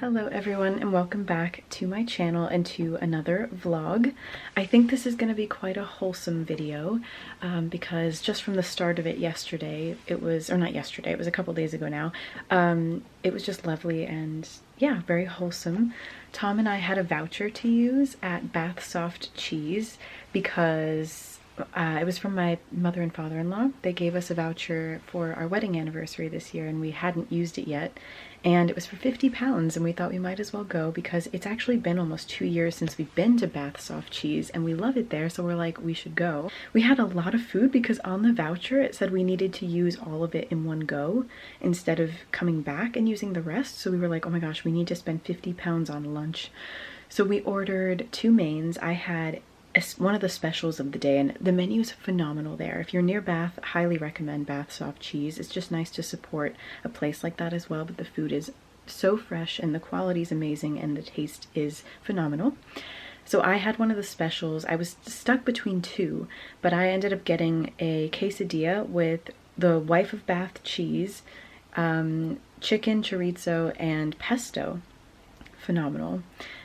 Hello everyone and welcome back to my channel and to another vlog. I think this is going to be quite a wholesome video because just from the start of it yesterday, it was a couple days ago now, it was just lovely and yeah, very wholesome. Tom and I had a voucher to use at Bath Soft Cheese because it was from my mother and father-in-law. They gave us a voucher for our wedding anniversary this year and we hadn't used it yet. And it was for £50 and we thought we might as well go because it's actually been almost 2 years since we've been to Bath Soft Cheese and we love it there, so we're like, we should go. We had a lot of food because on the voucher it said we needed to use all of it in one go instead of coming back and using the rest. So we were like, oh my gosh, we need to spend £50 on lunch. So we ordered 2 mains. I had one of the specials of the day and the menu is phenomenal there. If you're near Bath, highly recommend Bath Soft Cheese. It's just nice to support a place like that as well, but the food is so fresh and the quality is amazing and the taste is phenomenal. So I had one of the specials. I was stuck between 2, but I ended up getting a quesadilla with the Wife of Bath cheese, chicken, chorizo, and pesto. Phenomenal.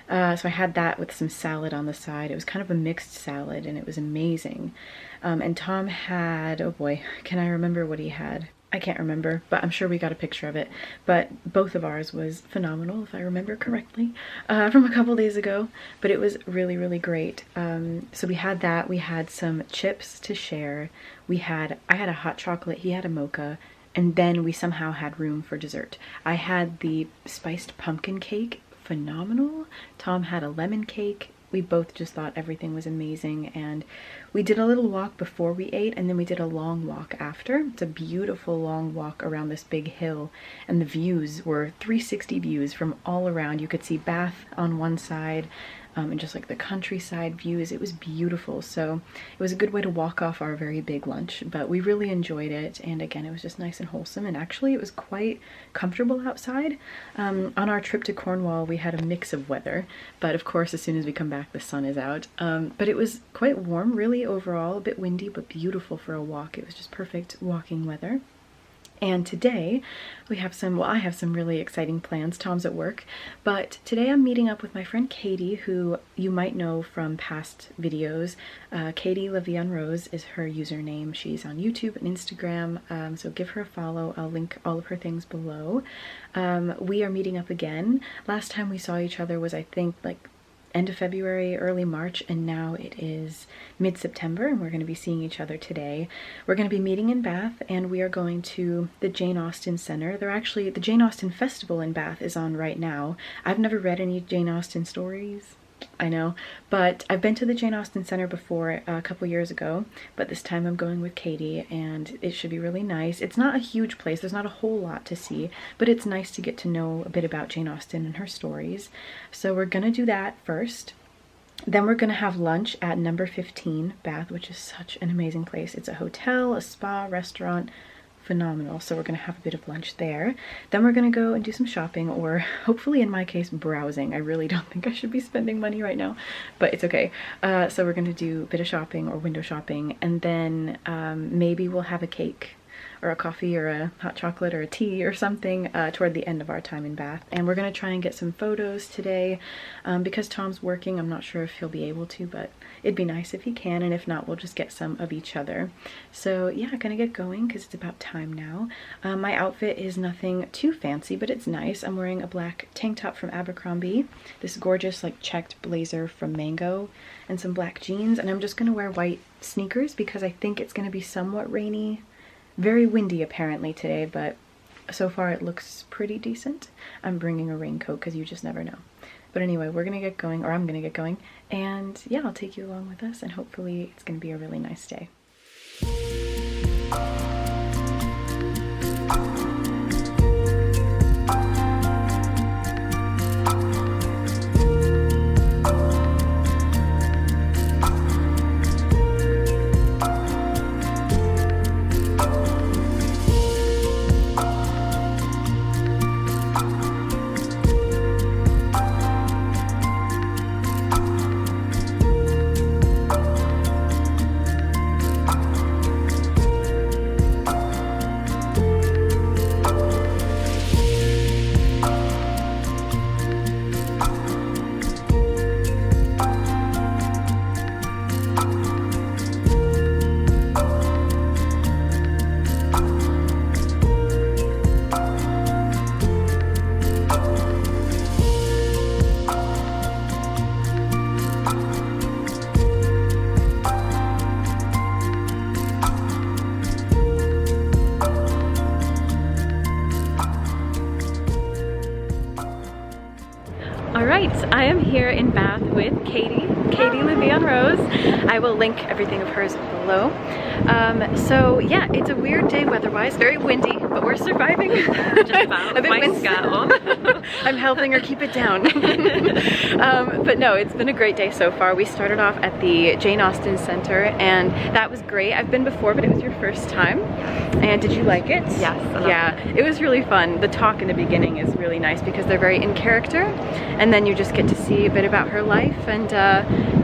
So I had that with some salad on the side. It was kind of a mixed salad and it was amazing. And Tom had, oh boy, can I remember what he had? I can't remember, but I'm sure we got a picture of it. But both of ours was phenomenal, if I remember correctly, from a couple days ago. But it was really, really great. So we had that. We had some chips to share. I had a hot chocolate, he had a mocha. And then we somehow had room for dessert. I had the spiced pumpkin cake. Phenomenal. Tom had a lemon cake. We both just thought everything was amazing, and we did a little walk before we ate and then we did a long walk after. It's a beautiful long walk around this big hill and the views were 360 views from all around. You could see Bath on one side and just like the countryside views. It was beautiful, so it was a good way to walk off our very big lunch, but we really enjoyed it. And again, it was just nice and wholesome, and actually it was quite comfortable outside. On our trip to Cornwall we had a mix of weather, but of course as soon as we come back the sun is out. But it was quite warm really overall, a bit windy but beautiful for a walk. It was just perfect walking weather. And today we have I have some really exciting plans. Tom's at work, but today I'm meeting up with my friend Katie, who you might know from past videos. Katie Lavion Rose is her username. She's on YouTube and Instagram, so give her a follow. I'll link all of her things below. We are meeting up again. Last time we saw each other was, I think, like end of February, early March, and now it is mid-September and we're going to be seeing each other today. We're going to be meeting in Bath and we are going to the Jane Austen Center. The Jane Austen Festival in Bath is on right now. I've never read any Jane Austen stories, I know, but I've been to the Jane Austen Center before a couple years ago, but this time I'm going with Katie and it should be really nice. It's not a huge place, there's not a whole lot to see, but it's nice to get to know a bit about Jane Austen and her stories. So we're gonna do that first. Then we're gonna have lunch at number 15 Bath, which is such an amazing place. It's a hotel, a spa, restaurant, phenomenal. So we're gonna have a bit of lunch there. Then we're gonna go and do some shopping, or hopefully in my case browsing. I really don't think I should be spending money right now, but it's okay. So we're gonna do a bit of shopping or window shopping, and then maybe we'll have a cake or a coffee or a hot chocolate or a tea or something toward the end of our time in Bath. And we're gonna try and get some photos today. Because Tom's working, I'm not sure if he'll be able to, but it'd be nice if he can, and if not, we'll just get some of each other. So yeah, gonna get going because it's about time now. My outfit is nothing too fancy, but it's nice. I'm wearing a black tank top from Abercrombie, this gorgeous like checked blazer from Mango, and some black jeans, and I'm just gonna wear white sneakers because I think it's gonna be somewhat rainy. Very windy apparently today, but so far it looks pretty decent. I'm bringing a raincoat because you just never know. But anyway, we're gonna get going, or I'm gonna get going, and yeah, I'll take you along with us and hopefully it's gonna be a really nice day. I am here in Bath with Katie Levion Rose. I will link everything of hers below. So yeah, it's a weird day weather-wise, very windy, but we're surviving. Just about. A bit windy. I'm helping her keep it down. But no, it's been a great day so far. We started off at the Jane Austen Center, and that was great. I've been before, but it was your first time. And did you like it? Yes. Yeah, it was really fun. The talk in the beginning is really nice because they're very in character, and then you just get to see a bit about her life. And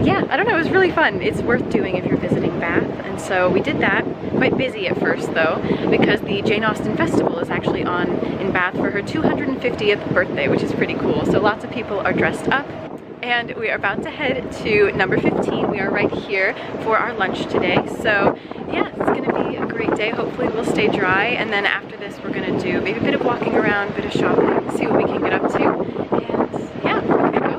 yeah, I don't know, it was really fun. It's worth doing if you're visiting Bath. And so we did that. Quite busy at first though, because the Jane Austen Festival is actually on in Bath for her 250th birthday, which is pretty cool. So lots of people are dressed up. And we are about to head to number 15. We are right here for our lunch today. So yeah, it's gonna be a great day. Hopefully we'll stay dry. And then after this, we're gonna do maybe a bit of walking around, a bit of shopping, see what we can get up to. And yeah, we're gonna go.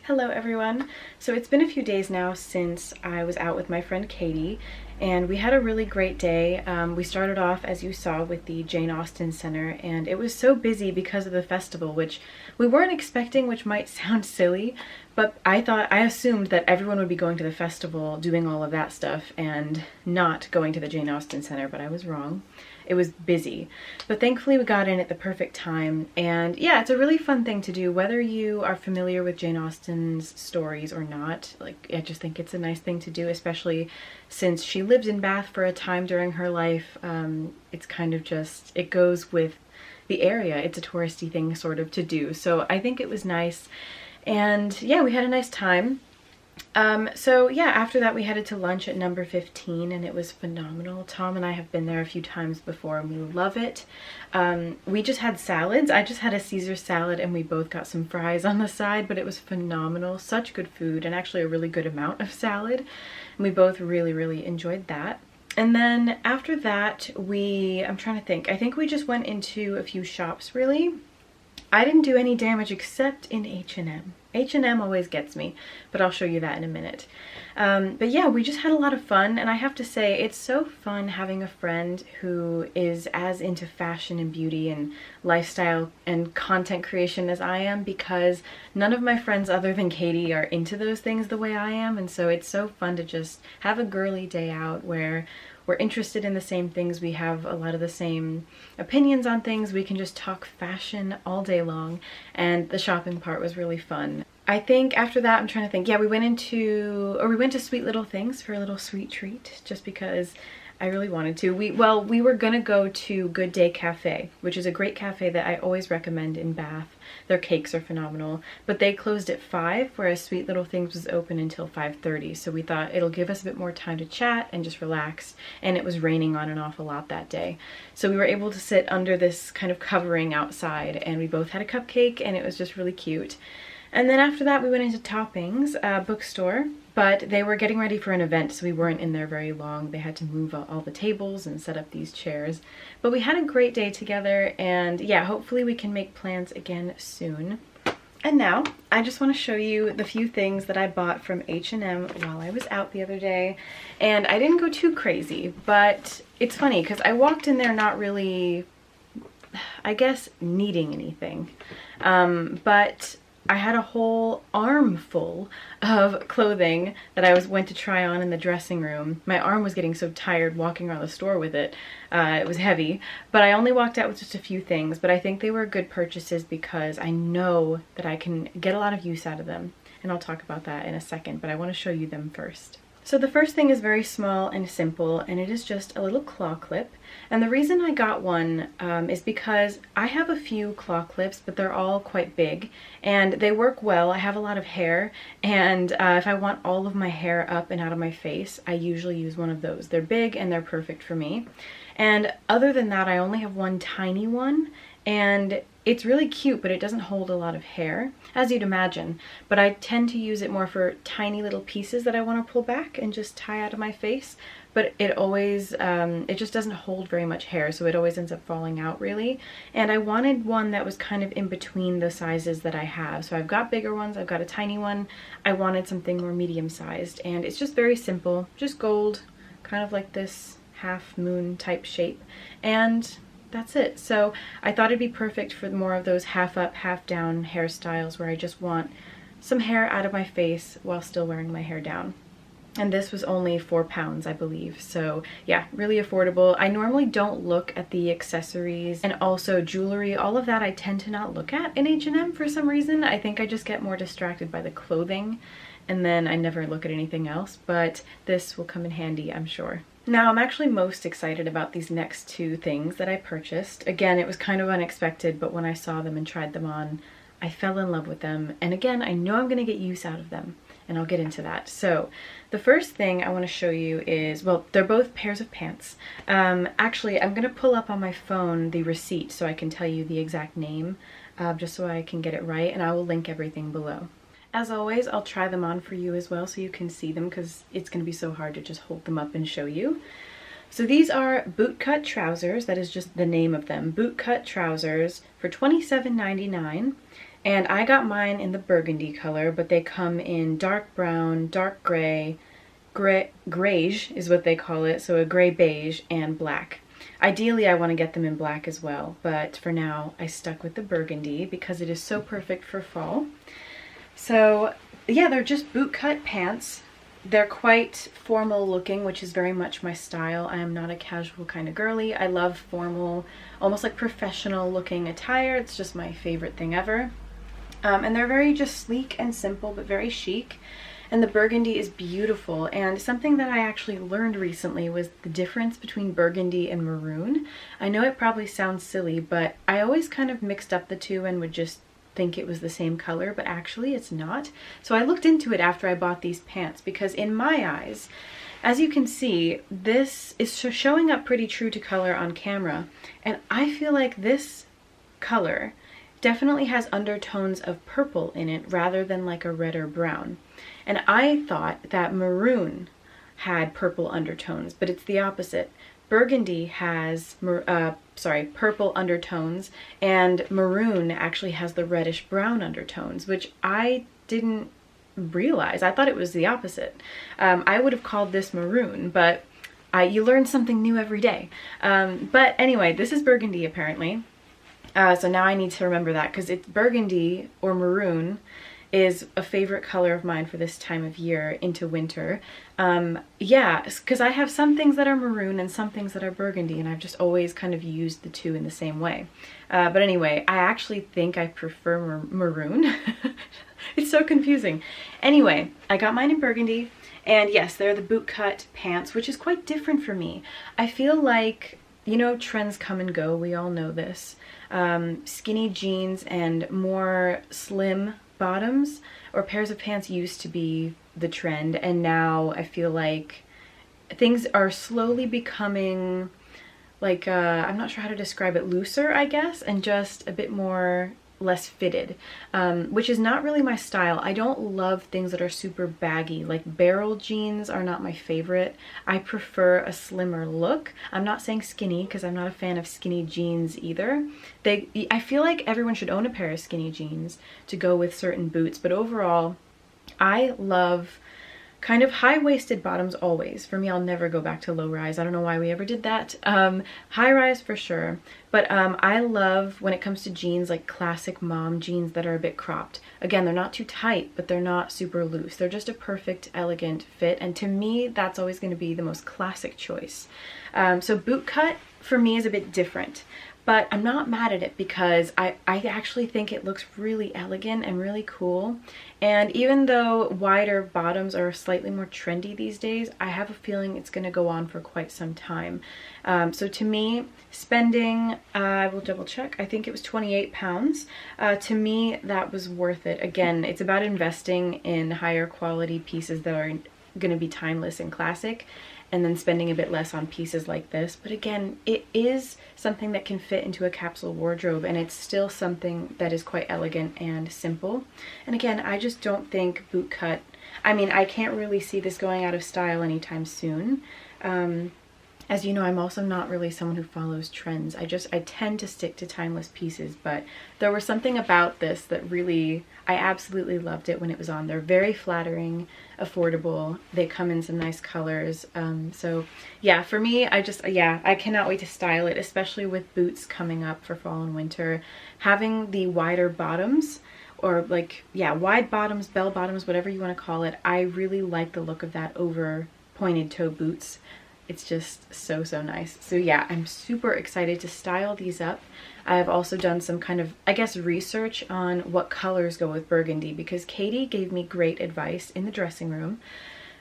Hello everyone. So it's been a few days now since I was out with my friend Katie, and we had a really great day. We started off, as you saw, with the Jane Austen Center, and it was so busy because of the festival, which we weren't expecting, which might sound silly, but I assumed that everyone would be going to the festival, doing all of that stuff, and not going to the Jane Austen Center, but I was wrong. It was busy, but thankfully we got in at the perfect time. And yeah, it's a really fun thing to do, whether you are familiar with Jane Austen's stories or not. Like, I just think it's a nice thing to do, especially since she lived in Bath for a time during her life. It's kind of just, it goes with the area. It's a touristy thing sort of to do. So I think it was nice. And yeah, we had a nice time. So yeah, after that we headed to lunch at number 15, and it was phenomenal. Tom and I have been there a few times before and we love it. We just had salads. I just had a Caesar salad and we both got some fries on the side, but it was phenomenal. Such good food, and actually a really good amount of salad. And we both really, really enjoyed that. And then after that, I'm trying to think, I think we just went into a few shops really. I didn't do any damage except in H&M. H&M always gets me, but I'll show you that in a minute. But yeah, we just had a lot of fun, and I have to say, it's so fun having a friend who is as into fashion and beauty and lifestyle and content creation as I am, because none of my friends other than Katie are into those things the way I am, and so it's so fun to just have a girly day out where we're interested in the same things, we have a lot of the same opinions on things, we can just talk fashion all day long, and the shopping part was really fun. I think after that, I'm trying to think, yeah, we went to Sweet Little Things for a little sweet treat, just because I really wanted to. We were gonna go to Good Day Cafe, which is a great cafe that I always recommend in Bath. Their cakes are phenomenal, but they closed at 5, whereas Sweet Little Things was open until 5:30. So we thought it'll give us a bit more time to chat and just relax. And it was raining on and off a lot that day. So we were able to sit under this kind of covering outside, and we both had a cupcake, and it was just really cute. And then after that, we went into Toppings bookstore, but they were getting ready for an event, so we weren't in there very long. They had to move all the tables and set up these chairs. But we had a great day together, and yeah, hopefully we can make plans again soon. And now, I just want to show you the few things that I bought from H&M while I was out the other day. And I didn't go too crazy, but it's funny because I walked in there not really, I guess, needing anything. But I had a whole arm full of clothing that I went to try on in the dressing room. My arm was getting so tired walking around the store with it. It was heavy, but I only walked out with just a few things, but I think they were good purchases because I know that I can get a lot of use out of them. And I'll talk about that in a second, but I want to show you them first. So the first thing is very small and simple, and it is just a little claw clip. And the reason I got one is because I have a few claw clips, but they're all quite big, and they work well. I have a lot of hair, and if I want all of my hair up and out of my face, I usually use one of those. They're big and they're perfect for me. And other than that, I only have one tiny one, and it's really cute, but it doesn't hold a lot of hair, as you'd imagine. But I tend to use it more for tiny little pieces that I want to pull back and just tie out of my face. But it always, it just doesn't hold very much hair, so it always ends up falling out really. And I wanted one that was kind of in between the sizes that I have. So I've got bigger ones, I've got a tiny one. I wanted something more medium-sized, and it's just very simple, just gold, kind of like this half moon type shape. And that's it. So I thought it'd be perfect for more of those half up, half down hairstyles where I just want some hair out of my face while still wearing my hair down. And this was only £4, I believe. So yeah, really affordable. I normally don't look at the accessories and also jewelry. All of that I tend to not look at in H&M for some reason. I think I just get more distracted by the clothing, and then I never look at anything else. But this will come in handy, I'm sure. Now, I'm actually most excited about these next two things that I purchased. Again, it was kind of unexpected, but when I saw them and tried them on, I fell in love with them. And again, I know I'm going to get use out of them, and I'll get into that. So the first thing I want to show you is, well, they're both pairs of pants. Actually, I'm going to pull up on my phone the receipt so I can tell you the exact name, just so I can get it right, and I will link everything below. As always, I'll try them on for you as well so you can see them, because it's going to be so hard to just hold them up and show you. So these are bootcut trousers. That is just the name of them. Bootcut trousers for $27.99. And I got mine in the burgundy color, but they come in dark brown, dark gray, grayish is what they call it. So a gray beige and black. Ideally, I want to get them in black as well, but for now I stuck with the burgundy because it is so perfect for fall. So yeah, they're just bootcut pants. They're quite formal looking, which is very much my style. I am not a casual kind of girly. I love formal, almost like professional looking attire. It's just my favorite thing ever. And they're very just sleek and simple, but very chic. And the burgundy is beautiful. And something that I actually learned recently was the difference between burgundy and maroon. I know it probably sounds silly, but I always kind of mixed up the two and would just think it was the same color, but actually it's not. So I looked into it after I bought these pants, because in my eyes, as you can see, this is showing up pretty true to color on camera, and I feel like this color definitely has undertones of purple in it rather than like a red or brown. And I thought that maroon had purple undertones, but it's the opposite. Burgundy has purple undertones, and maroon actually has the reddish brown undertones, which I didn't realize. I thought it was the opposite. I would have called this maroon, but you learn something new every day. But anyway, this is burgundy apparently. So now I need to remember that, because it's burgundy or maroon is a favorite color of mine for this time of year into winter. Yeah, because I have some things that are maroon and some things that are burgundy, and I've just always kind of used the two in the same way. But anyway, I actually think I prefer maroon. It's so confusing. Anyway, I got mine in burgundy, and yes, they're the bootcut pants, which is quite different for me. I feel like, you know, trends come and go, we all know this. Skinny jeans and more slim bottoms or pairs of pants used to be the trend, and now I feel like things are slowly becoming like, I'm not sure how to describe it, looser, I guess, and just a bit more less fitted, which is not really my style. I don't love things that are super baggy. Like barrel jeans are not my favorite. I prefer a slimmer look. I'm not saying skinny, because I'm not a fan of skinny jeans either. I feel like everyone should own a pair of skinny jeans to go with certain boots, but overall I love kind of high-waisted bottoms always. For me, I'll never go back to low-rise. I don't know why we ever did that. High-rise for sure. But I love, when it comes to jeans, like classic mom jeans that are a bit cropped. Again, they're not too tight, but they're not super loose. They're just a perfect, elegant fit. And to me, that's always going to be the most classic choice. So boot cut, for me, is a bit different. But I'm not mad at it, because I actually think it looks really elegant and really cool. And even though wider bottoms are slightly more trendy these days, I have a feeling it's going to go on for quite some time. So to me, spending, I will double check, I think it was £28. To me, that was worth it. Again, it's about investing in higher quality pieces that are going to be timeless and classic, and then spending a bit less on pieces like this. But again, it is something that can fit into a capsule wardrobe, and it's still something that is quite elegant and simple. And again, I just don't think boot cut, I mean, I can't really see this going out of style anytime soon. As you know, I'm also not really someone who follows trends. I tend to stick to timeless pieces, but there was something about this that really, I absolutely loved it when it was on. They're very flattering, affordable. They come in some nice colors. So yeah, for me, I cannot wait to style it, especially with boots coming up for fall and winter. Having the wider bottoms, or like, yeah, wide bottoms, bell bottoms, whatever you want to call it, I really like the look of that over pointed toe boots. It's just so, so nice. So yeah, I'm super excited to style these up. I've also done some kind of, I guess, research on what colors go with burgundy, because Katie gave me great advice in the dressing room.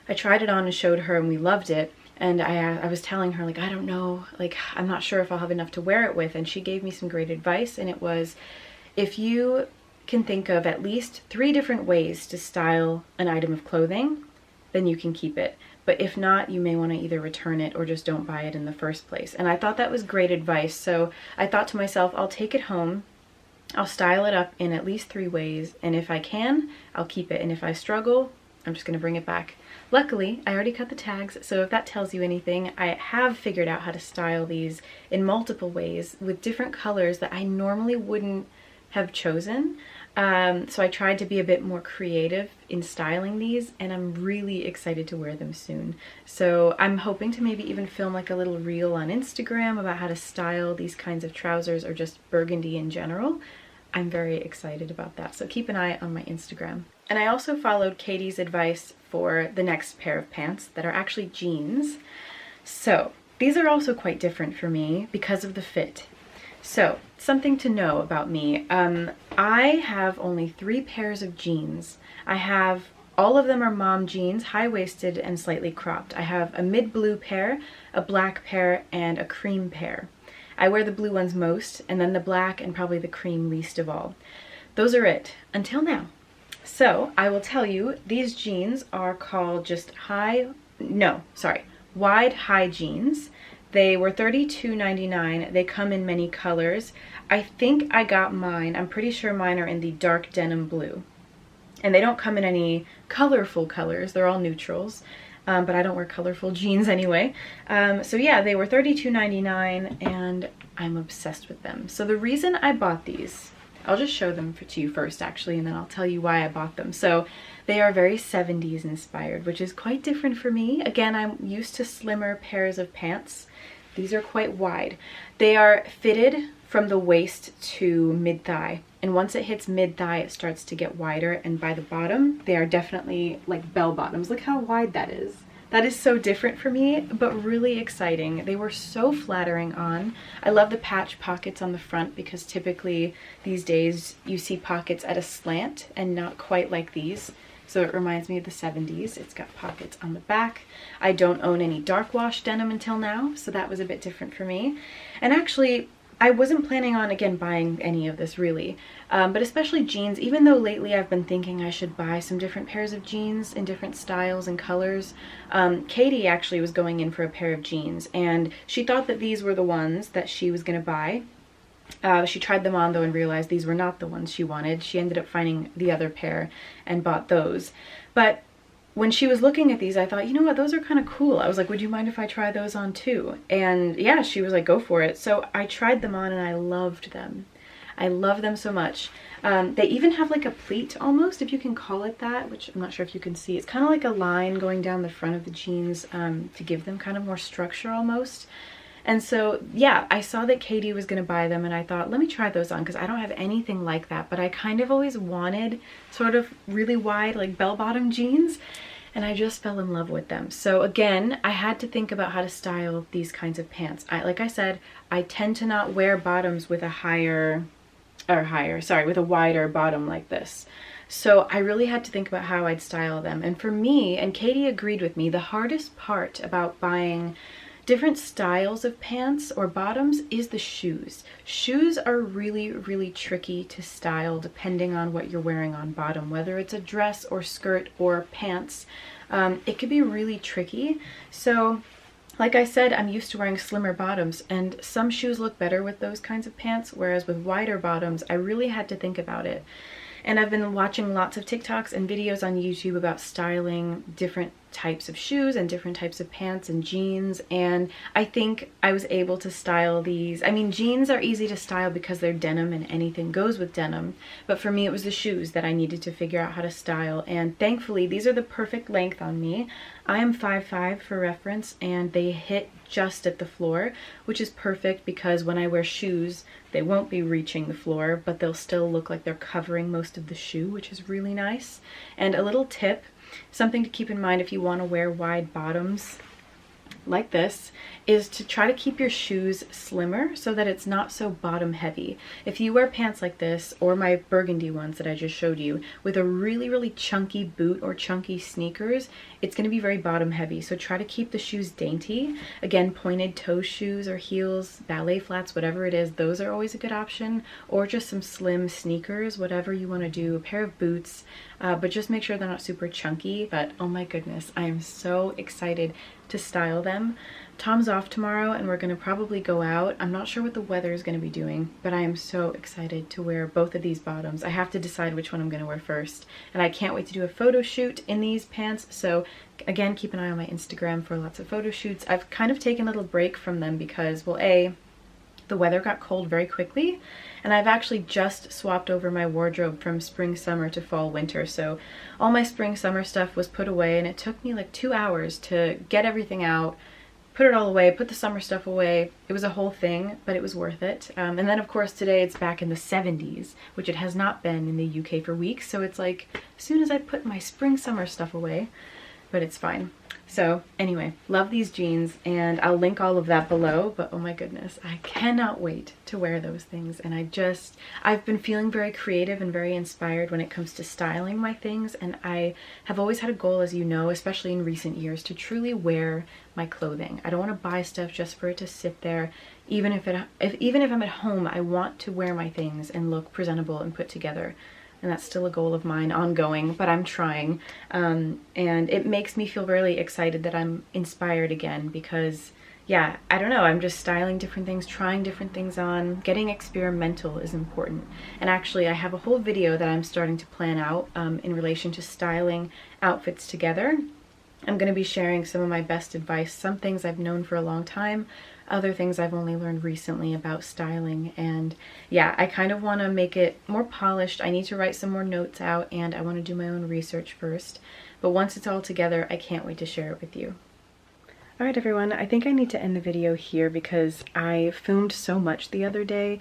I tried it on and showed her, and we loved it. And I was telling her, like, I don't know, like, I'm not sure if I'll have enough to wear it with. And she gave me some great advice, and it was, if you can think of at least 3 different ways to style an item of clothing, then you can keep it. But if not, you may want to either return it or just don't buy it in the first place. And I thought that was great advice. So I thought to myself, I'll take it home, I'll style it up in at least 3 ways, and if I can, I'll keep it. And if I struggle, I'm just going to bring it back. Luckily, I already cut the tags, so if that tells you anything, I have figured out how to style these in multiple ways with different colors that I normally wouldn't have chosen. So I tried to be a bit more creative in styling these, and I'm really excited to wear them soon. So I'm hoping to maybe even film like a little reel on Instagram about how to style these kinds of trousers, or just burgundy in general. I'm very excited about that, so keep an eye on my Instagram. And I also followed Katie's advice for the next pair of pants that are actually jeans. So these are also quite different for me because of the fit. So, something to know about me. I have only 3 pairs of jeans. All of them are mom jeans, high-waisted and slightly cropped. I have a mid-blue pair, a black pair, and a cream pair. I wear the blue ones most, and then the black and probably the cream least of all. Those are it, until now. So, I will tell you, these jeans are called just wide high jeans. They were $32.99. They come in many colors. I think I got mine, I'm pretty sure mine are in the dark denim blue. And they don't come in any colorful colors, they're all neutrals. but I don't wear colorful jeans anyway. So yeah, they were $32.99 and I'm obsessed with them. So the reason I bought these, I'll just show them to you first actually, and then I'll tell you why I bought them. So they are very 70s inspired, which is quite different for me. Again, I'm used to slimmer pairs of pants. These are quite wide. They are fitted from the waist to mid-thigh. And once it hits mid-thigh, it starts to get wider. And by the bottom, they are definitely like bell bottoms. Look how wide that is. That is so different for me, but really exciting. They were so flattering on. I love the patch pockets on the front because typically these days you see pockets at a slant and not quite like these. So it reminds me of the 70s. It's got pockets on the back. I don't own any dark wash denim until now, so that was a bit different for me. And actually, I wasn't planning on, again, buying any of this really, but especially jeans, even though lately I've been thinking I should buy some different pairs of jeans in different styles and colors. Katie actually was going in for a pair of jeans, and she thought that these were the ones that she was going to buy. She tried them on though and realized these were not the ones she wanted. She ended up finding the other pair and bought those. But when she was looking at these, I thought, you know what, those are kind of cool. I was like, would you mind if I try those on too? And yeah, she was like, go for it. So I tried them on and I loved them. I love them so much. They even have like a pleat almost, if you can call it that, which I'm not sure if you can see. It's kind of like a line going down the front of the jeans to give them kind of more structure almost. And so, yeah, I saw that Katie was going to buy them and I thought, let me try those on because I don't have anything like that. But I kind of always wanted sort of really wide, like bell-bottom jeans. And I just fell in love with them. So again, I had to think about how to style these kinds of pants. Like I said, I tend to not wear bottoms with a with a wider bottom like this. So I really had to think about how I'd style them. And for me, and Katie agreed with me, the hardest part about buying different styles of pants or bottoms is the shoes. Shoes are really, really tricky to style depending on what you're wearing on bottom, whether it's a dress or skirt or pants. It could be really tricky. So like I said, I'm used to wearing slimmer bottoms and some shoes look better with those kinds of pants, whereas with wider bottoms, I really had to think about it. And I've been watching lots of TikToks and videos on YouTube about styling different types of shoes and different types of pants and jeans, and I think I was able to style these. I mean, jeans are easy to style because they're denim and anything goes with denim, but for me it was the shoes that I needed to figure out how to style, and thankfully these are the perfect length on me. I am 5'5" for reference, and they hit just at the floor, which is perfect because when I wear shoes they won't be reaching the floor, but they'll still look like they're covering most of the shoe, which is really nice. And a little tip, something to keep in mind if you want to wear wide bottoms like this, is to try to keep your shoes slimmer so that it's not so bottom heavy. If you wear pants like this, or my burgundy ones that I just showed you, with a really, really chunky boot or chunky sneakers, it's going to be very bottom heavy. So try to keep the shoes dainty. Again, pointed toe shoes or heels, ballet flats, whatever it is, those are always a good option. Or just some slim sneakers, whatever you want to do, a pair of boots, but just make sure they're not super chunky. But oh my goodness, I am so excited to style them. Tom's off tomorrow and we're going to probably go out. I'm not sure what the weather is going to be doing, but I am so excited to wear both of these bottoms. I have to decide which one I'm going to wear first, and I can't wait to do a photo shoot in these pants. So again, keep an eye on my Instagram for lots of photo shoots. I've kind of taken a little break from them because, well, the weather got cold very quickly, and I've actually just swapped over my wardrobe from spring summer to fall winter. So all my spring summer stuff was put away, and it took me like 2 hours to get everything out, put it all away, put the summer stuff away. It was a whole thing, but it was worth it. And then of course today it's back in the 70s, which it has not been in the UK for weeks. So it's like as soon as I put my spring summer stuff away, but it's fine. So anyway, love these jeans, and I'll link all of that below, but oh my goodness, I cannot wait to wear those things. And I've been feeling very creative and very inspired when it comes to styling my things, and I have always had a goal, as you know, especially in recent years, to truly wear my clothing. I don't want to buy stuff just for it to sit there. Even if I'm at home, I want to wear my things and look presentable and put together. And that's still a goal of mine, ongoing, but I'm trying. And it makes me feel really excited that I'm inspired again because, yeah, I don't know, I'm just styling different things, trying different things on. Getting experimental is important. And actually, I have a whole video that I'm starting to plan out in relation to styling outfits together. I'm going to be sharing some of my best advice, some things I've known for a long time, other things I've only learned recently about styling. And yeah, I kind of want to make it more polished. I need to write some more notes out, and I want to do my own research first. But once it's all together, I can't wait to share it with you. Alright everyone, I think I need to end the video here because I filmed so much the other day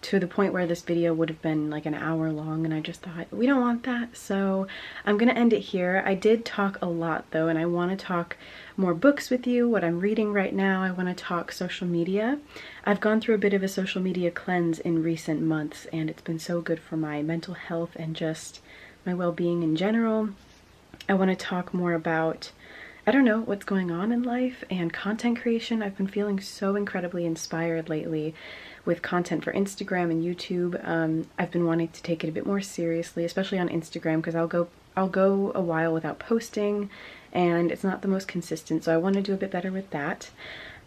to the point where this video would have been like an hour long, and I just thought, we don't want that, so I'm gonna end it here. I did talk a lot though, and I want to talk more books with you, what I'm reading right now. I want to talk social media. I've gone through a bit of a social media cleanse in recent months, and it's been so good for my mental health and just my well-being in general. I want to talk more about, I don't know, what's going on in life and content creation. I've been feeling so incredibly inspired lately with content for Instagram and YouTube. I've been wanting to take it a bit more seriously, especially on Instagram, because I'll go a while without posting and it's not the most consistent, so I want to do a bit better with that.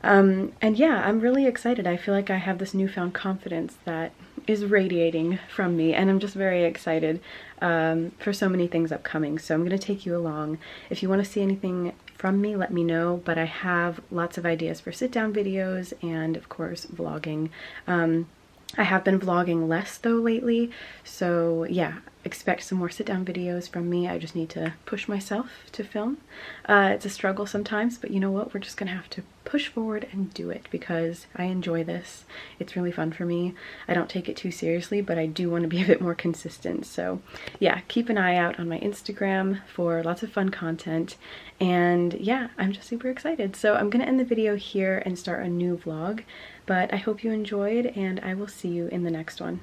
And yeah, I'm really excited. I feel like I have this newfound confidence that is radiating from me, and I'm just very excited for so many things upcoming. So I'm going to take you along. If you want to see anything from me, let me know, but I have lots of ideas for sit-down videos and of course vlogging. I have been vlogging less though lately, so yeah, expect some more sit-down videos from me. I just need to push myself to film. It's a struggle sometimes, but you know what? We're just gonna have to push forward and do it because I enjoy this. It's really fun for me. I don't take it too seriously, but I do want to be a bit more consistent. So yeah, keep an eye out on my Instagram for lots of fun content. And yeah, I'm just super excited. So I'm gonna end the video here and start a new vlog, but I hope you enjoyed, and I will see you in the next one.